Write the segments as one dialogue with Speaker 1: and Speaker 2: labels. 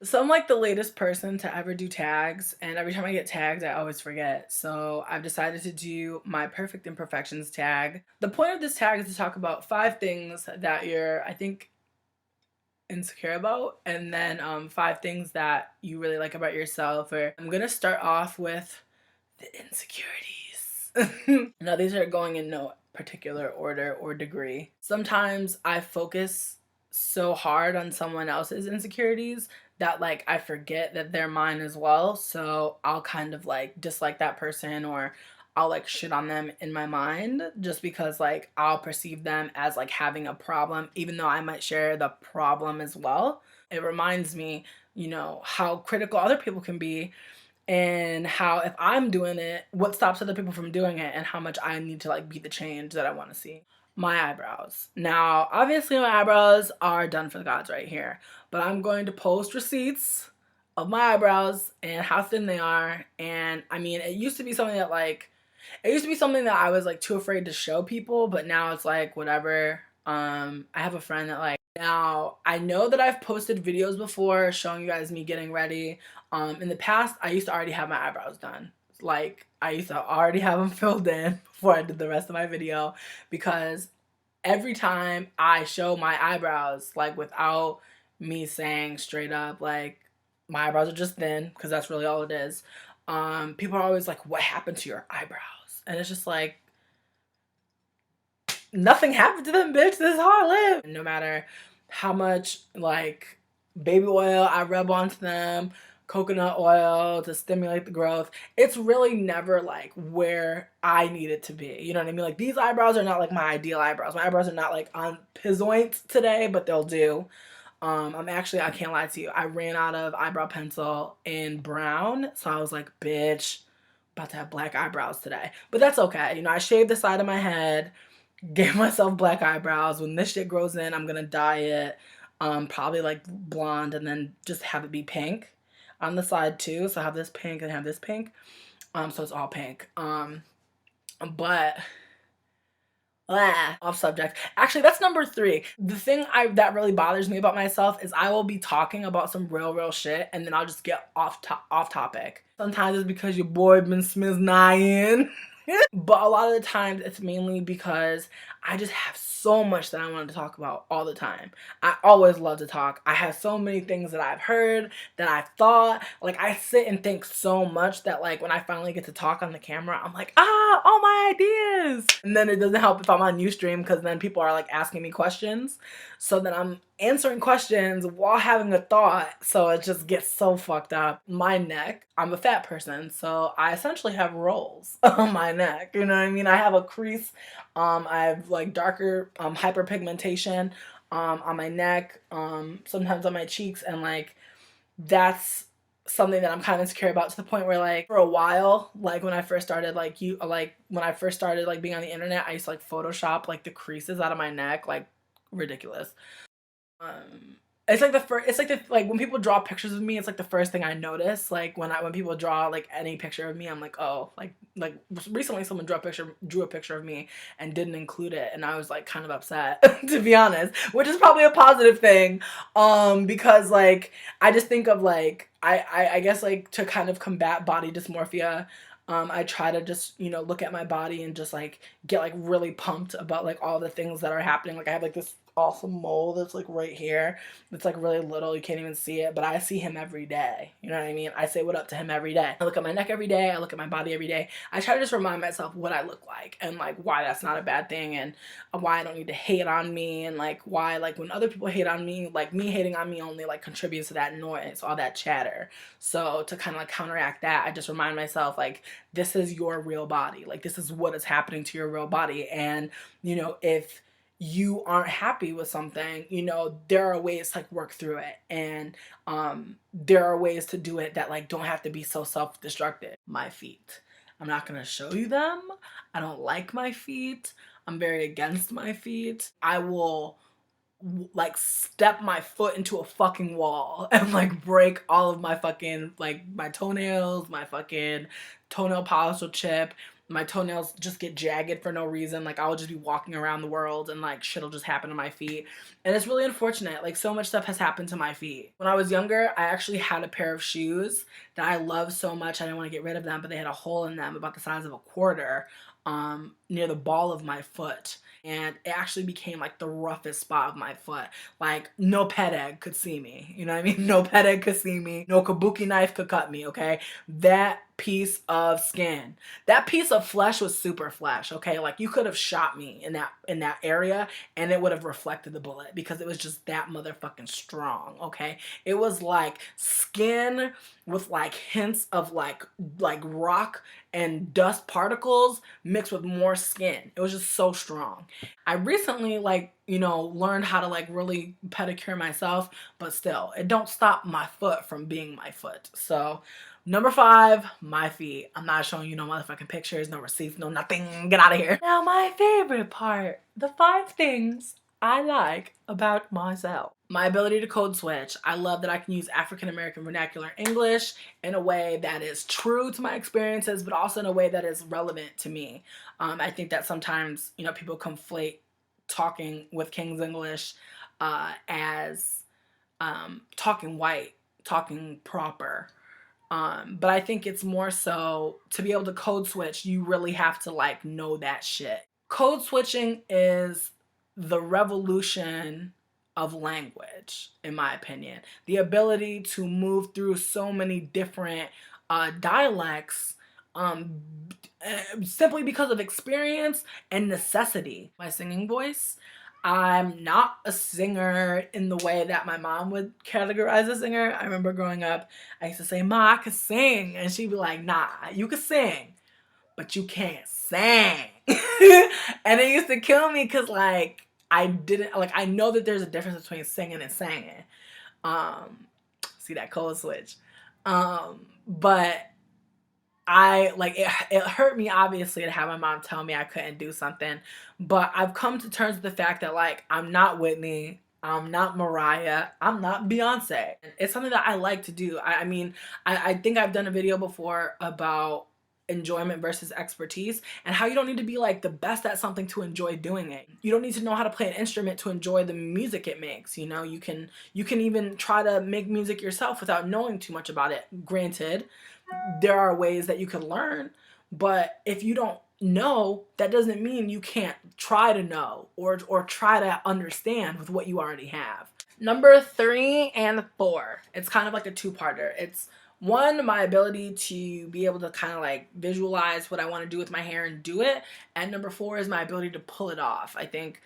Speaker 1: So I'm like the latest person to ever do tags, and every time I get tagged, I always forget. So I've decided to do my Perfect Imperfections tag. The point of this tag is to talk about 5 things that you're, I think, insecure about, and then 5 things that you really like about yourself. Or I'm gonna start off with the insecurities. Now, these are going in no particular order or degree. Sometimes I focus so hard on someone else's insecurities that like I forget that they're mine as well. So I'll kind of like dislike that person, or I'll like shit on them in my mind just because like I'll perceive them as like having a problem, even though I might share the problem as well. It reminds me, how critical other people can be, and how if I'm doing it, what stops other people from doing it, and how much I need to like be the change that I want to see. My eyebrows. Now, obviously my eyebrows are done for the gods right here, but I'm going to post receipts of my eyebrows and how thin they are. And I mean, it used to be something that I was like too afraid to show people, but now it's like whatever. I have a friend that like, now I know that I've posted videos before showing you guys me getting ready. In the past, I used to already have my eyebrows done. Like I used to already have them filled in before I did the rest of my video, because every time I show my eyebrows, like without me saying straight up like my eyebrows are just thin, because that's really all it is. People are always like, "What happened to your eyebrows?" And it's just like, nothing happened to them, bitch. This is how I live. No matter how much like baby oil I rub onto them, coconut oil to stimulate the growth, it's really never like where I need it to be. You know what I mean? Like these eyebrows are not like my ideal eyebrows. My eyebrows are not like on pizzoint today, but they'll do. I can't lie to you, I ran out of eyebrow pencil in brown, so I was like, bitch, about to have black eyebrows today. But that's okay. I shaved the side of my head, gave myself black eyebrows. When this shit grows in, I'm gonna dye it, probably like blonde, and then just have it be pink on the side too. So I have this pink and have this pink. So it's all pink. But off subject. Actually, that's number 3. The thing that really bothers me about myself is I will be talking about some real shit, and then I'll just get off topic. Sometimes it's because your boy been smiznayin'. But a lot of the times it's mainly because I just have so much that I want to talk about all the time. I always love to talk. I have so many things that I've heard, that I've thought. Like I sit and think so much that like when I finally get to talk on the camera, I'm like, all my ideas. And then it doesn't help if I'm on Ustream, because then people are like asking me questions. So then I'm answering questions while having a thought, so it just gets so fucked up. My neck, I'm a fat person, so I essentially have rolls on my neck, you know what I mean? I have a crease, I have like darker hyperpigmentation on my neck, sometimes on my cheeks, and like that's something that I'm kind of insecure about, to the point where like for a while, like when I first started like being on the internet, I used to like Photoshop like the creases out of my neck, like ridiculous. Um, it's like the first. It's like when people draw pictures of me, it's like the first thing I notice. Like when people draw like any picture of me, I'm like, oh, like recently someone drew a picture of me and didn't include it, and I was like kind of upset to be honest, which is probably a positive thing, because like I just think of like I guess like to kind of combat body dysmorphia. I try to just, look at my body and just like get like really pumped about like all the things that are happening. Like I have like this awesome mole that's like right here. It's like really little. You can't even see it, but I see him every day. You know what I mean? I say what up to him every day. I look at my neck every day. I look at my body every day. I try to just remind myself what I look like, and like why that's not a bad thing, and why I don't need to hate on me, and like why like when other people hate on me, like me hating on me only like contributes to that noise, all that chatter. So to kind of like counteract that, I just remind myself like, this is your real body. Like this is what is happening to your real body. And if you aren't happy with something, there are ways to like work through it. And there are ways to do it that like don't have to be so self-destructive. My feet. I'm not gonna show you them. I don't like my feet. I'm very against my feet. I will like step my foot into a fucking wall and like break all of my fucking like my toenails, my fucking toenail polish will chip, my toenails just get jagged for no reason. Like I'll just be walking around the world and like shit'll just happen to my feet. And it's really unfortunate. Like so much stuff has happened to my feet. When I was younger, I actually had a pair of shoes that I loved so much I didn't want to get rid of them, but they had a hole in them about the size of a quarter near the ball of my foot. And it actually became like the roughest spot of my foot. Like no pet egg could see me. You know what I mean? No pet egg could see me. No kabuki knife could cut me, okay? That piece of skin, that piece of flesh was super flesh, okay? Like you could have shot me in that area and it would have reflected the bullet because it was just that motherfucking strong, okay? It was like skin with like hints of like rock and dust particles mixed with more skin. It was just so strong. I recently like, you know, learned how to like really pedicure myself, but still, it don't stop my foot from being my foot. So number 5, my feet. I'm not showing you no motherfucking pictures, no receipts, no nothing. Get out of here. Now my favorite part, the 5 things I like about myself. My ability to code switch. I love that I can use African American vernacular English in a way that is true to my experiences, but also in a way that is relevant to me. I think that sometimes, you know, people conflate talking with King's English as talking white, talking proper. But I think it's more so to be able to code switch, you really have to like know that shit. Code switching is the revolution of language, in my opinion. The ability to move through so many different dialects simply because of experience and necessity. My singing voice, I'm not a singer in the way that my mom would categorize a singer. I remember growing up, I used to say, "Ma, I can sing." And she'd be like, "Nah, you can sing, but you can't sing." And it used to kill me because like I didn't like I know that there's a difference between singing and singing. See that code switch. But I like it hurt me obviously to have my mom tell me I couldn't do something, but I've come to terms with the fact that like I'm not Whitney, I'm not Mariah, I'm not Beyonce. It's something that I like to do. I mean, I think I've done a video before about enjoyment versus expertise and how you don't need to be like the best at something to enjoy doing it. You don't need to know how to play an instrument to enjoy the music it makes. You know, you can even try to make music yourself without knowing too much about it. Granted, there are ways that you can learn, but if you don't know, that doesn't mean you can't try to know or try to understand with what you already have. Number 3 and 4, it's kind of like a two-parter. It's 1, my ability to be able to kind of like visualize what I want to do with my hair and do it. And number 4 is my ability to pull it off. I think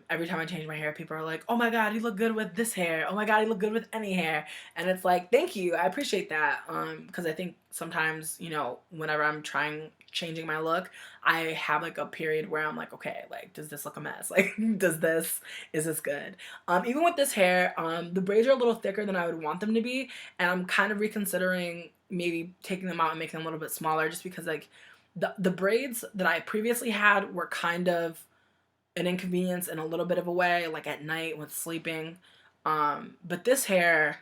Speaker 1: every time I change my hair, people are like, "Oh my god, you look good with this hair. Oh my god, you look good with any hair." And it's like, thank you, I appreciate that. Because I think sometimes, you know, whenever I'm changing my look, I have like a period where I'm like, okay, like, does this look a mess? Like, is this good? Even with this hair, the braids are a little thicker than I would want them to be, and I'm kind of reconsidering maybe taking them out and making them a little bit smaller, just because like the braids that I previously had were kind of an inconvenience in a little bit of a way, like at night with sleeping. But this hair,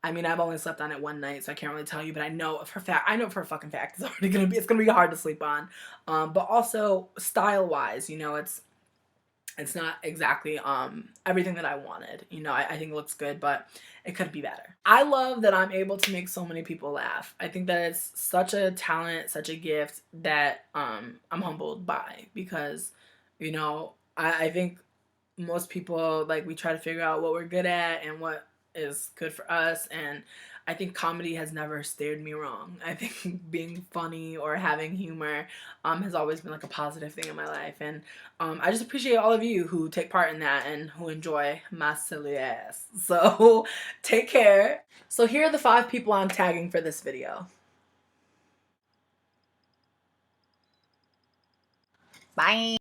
Speaker 1: I mean, I've only slept on it one night, so I can't really tell you, but I know for a fucking fact it's gonna be hard to sleep on. But also style wise, you know, it's not exactly everything that I wanted. You know, I think it looks good, but it could be better. I love that I'm able to make so many people laugh. I think that it's such a talent, such a gift that I'm humbled by, because, you know, I think most people, like, we try to figure out what we're good at and what is good for us, and I think comedy has never steered me wrong. I think being funny or having humor has always been like a positive thing in my life, and I just appreciate all of you who take part in that and who enjoy my silly ass. So take care. So here are the 5 people I'm tagging for this video. Bye.